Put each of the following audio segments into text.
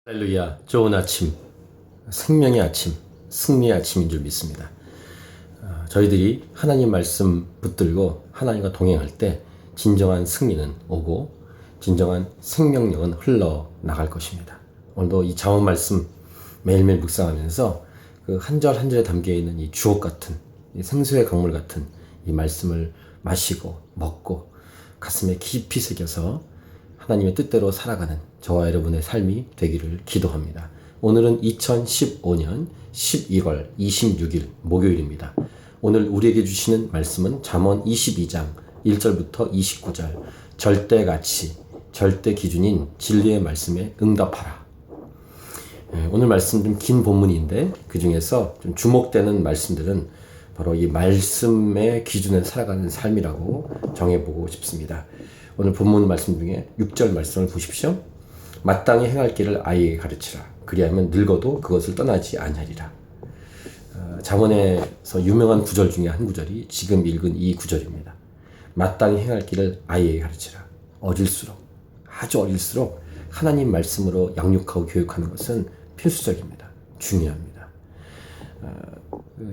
할렐루야, 좋은 아침, 생명의 아침, 승리의 아침인 줄 믿습니다. 저희들이 하나님 말씀 붙들고 하나님과 동행할 때 진정한 승리는 오고 진정한 생명력은 흘러나갈 것입니다. 오늘도 이 잠언 말씀 매일매일 묵상하면서 그 한 절 한 절에 담겨있는 이 주옥 같은, 이 생수의 강물 같은 이 말씀을 마시고 먹고 가슴에 깊이 새겨서 하나님의 뜻대로 살아가는 저와 여러분의 삶이 되기를 기도합니다. 오늘은 2015년 12월 26일 목요일입니다. 오늘 우리에게 주시는 말씀은 잠언 22장 1절부터 29절, 절대 가치, 절대 기준인 진리의 말씀에 응답하라. 오늘 말씀 좀 긴 본문인데 그 중에서 좀 주목되는 말씀들은 바로 이 말씀의 기준에 살아가는 삶이라고 정해보고 싶습니다. 오늘 본문 말씀 중에 6절 말씀을 보십시오. 마땅히 행할 길을 아이에게 가르치라. 그리하면 늙어도 그것을 떠나지 아니하리라. 잠언에서 유명한 구절 중에 한 구절이 지금 읽은 이 구절입니다. 마땅히 행할 길을 아이에게 가르치라. 아주 어릴수록 하나님 말씀으로 양육하고 교육하는 것은 필수적입니다. 중요합니다.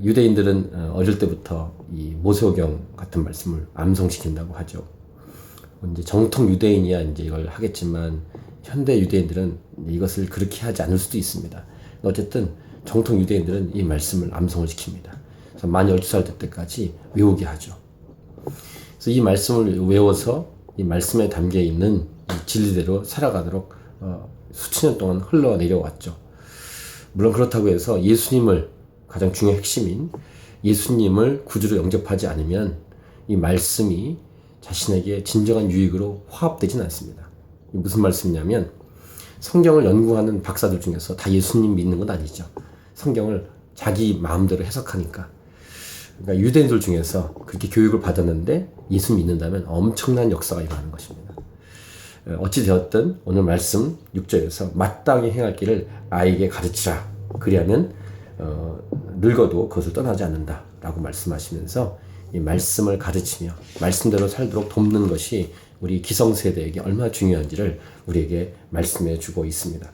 유대인들은 어릴 때부터 이 모세오경 같은 말씀을 암송시킨다고 하죠. 이제 정통 유대인이야 이제 이걸 하겠지만 현대 유대인들은 이것을 그렇게 하지 않을 수도 있습니다. 어쨌든 정통 유대인들은 이 말씀을 암송을 시킵니다. 그래서 만 12살 될 때까지 외우게 하죠. 그래서 이 말씀을 외워서 이 말씀에 담겨 있는 이 진리대로 살아가도록 수천 년 동안 흘러내려왔죠. 물론 그렇다고 해서 예수님을, 가장 중요한 핵심인 예수님을 구주로 영접하지 않으면 이 말씀이 자신에게 진정한 유익으로 화합되진 않습니다. 무슨 말씀이냐면 성경을 연구하는 박사들 중에서 다 예수님 믿는 건 아니죠. 성경을 자기 마음대로 해석하니까. 그러니까 유대인들 중에서 그렇게 교육을 받았는데 예수 믿는다면 엄청난 역사가 일어나는 것입니다. 어찌 되었든 오늘 말씀 6절에서 마땅히 행할 길을 아이에게 가르치라. 그리하면 늙어도 그것을 떠나지 않는다 라고 말씀하시면서 이 말씀을 가르치며 말씀대로 살도록 돕는 것이 우리 기성세대에게 얼마나 중요한지를 우리에게 말씀해 주고 있습니다.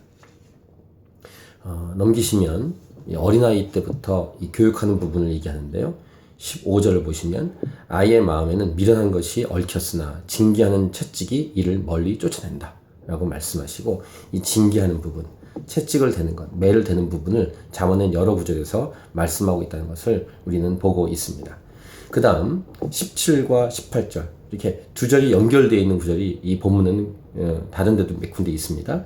넘기시면 어린아이 때부터 이 교육하는 부분을 얘기하는데요. 15절을 보시면 아이의 마음에는 미련한 것이 얽혔으나 징계하는 채찍이 이를 멀리 쫓아낸다 라고 말씀하시고, 이 징계하는 부분, 채찍을 대는 것, 매를 대는 부분을 잠언의 여러 구절에서 말씀하고 있다는 것을 우리는 보고 있습니다. 그 다음 17과 18절 이렇게 두 절이 연결되어 있는 구절이 이 본문은 다른 데도 몇 군데 있습니다.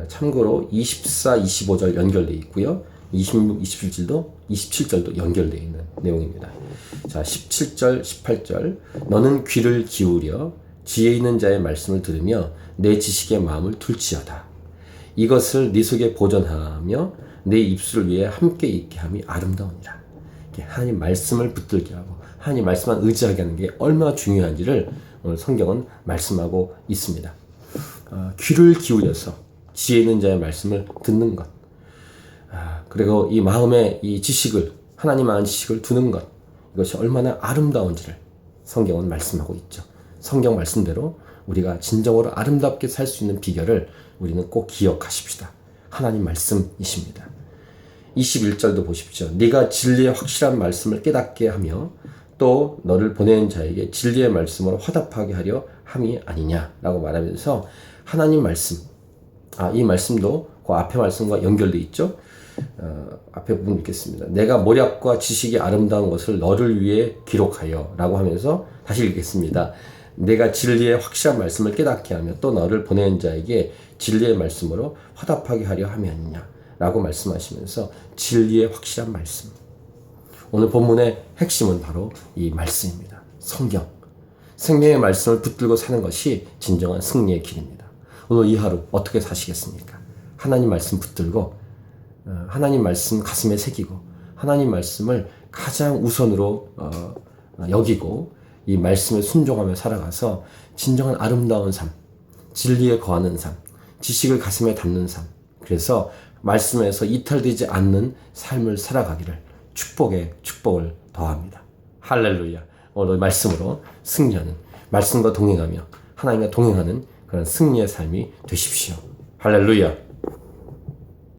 참고로 24, 25절 연결되어 있고요. 26, 27절도 연결되어 있는 내용입니다. 자, 17절, 18절 너는 귀를 기울여 지혜 있는 자의 말씀을 들으며 내 지식의 마음을 둘지어다. 이것을 네 속에 보존하며 내 입술을 위해 함께 있게 함이 아름다우니라. 하나님 말씀을 붙들게 하고 하나님 말씀만 의지하게 하는 게 얼마나 중요한지를 오늘 성경은 말씀하고 있습니다. 귀를 기울여서 지혜 있는 자의 말씀을 듣는 것, 그리고 이 마음에 이 지식을, 하나님 아는 지식을 두는 것, 이것이 얼마나 아름다운지를 성경은 말씀하고 있죠. 성경 말씀대로 우리가 진정으로 아름답게 살 수 있는 비결을 우리는 꼭 기억하십시다. 하나님 말씀이십니다. 21절도 보십시오. 네가 진리의 확실한 말씀을 깨닫게 하며 또 너를 보내는 자에게 진리의 말씀으로 화답하게 하려 함이 아니냐라고 말하면서 하나님 말씀, 이 말씀도 그 앞에 말씀과 연결되어 있죠. 앞에 부분 읽겠습니다. 내가 모략과 지식이 아름다운 것을 너를 위해 기록하여 라고 하면서 다시 읽겠습니다. 내가 진리의 확실한 말씀을 깨닫게 하며 또 너를 보내는 자에게 진리의 말씀으로 화답하게 하려 함이 아니냐 라고 말씀하시면서 진리의 확실한 말씀. 오늘 본문의 핵심은 바로 이 말씀입니다. 성경. 생명의 말씀을 붙들고 사는 것이 진정한 승리의 길입니다. 오늘 이 하루 어떻게 사시겠습니까? 하나님 말씀 붙들고 하나님 말씀 가슴에 새기고 하나님 말씀을 가장 우선으로 여기고 이 말씀에 순종하며 살아가서 진정한 아름다운 삶, 진리에 거하는 삶, 지식을 가슴에 담는 삶, 그래서 말씀에서 이탈되지 않는 삶을 살아가기를 축복에 축복을 더합니다. 할렐루야. 오늘 말씀으로 승리하는, 말씀과 동행하며 하나님과 동행하는 그런 승리의 삶이 되십시오. 할렐루야.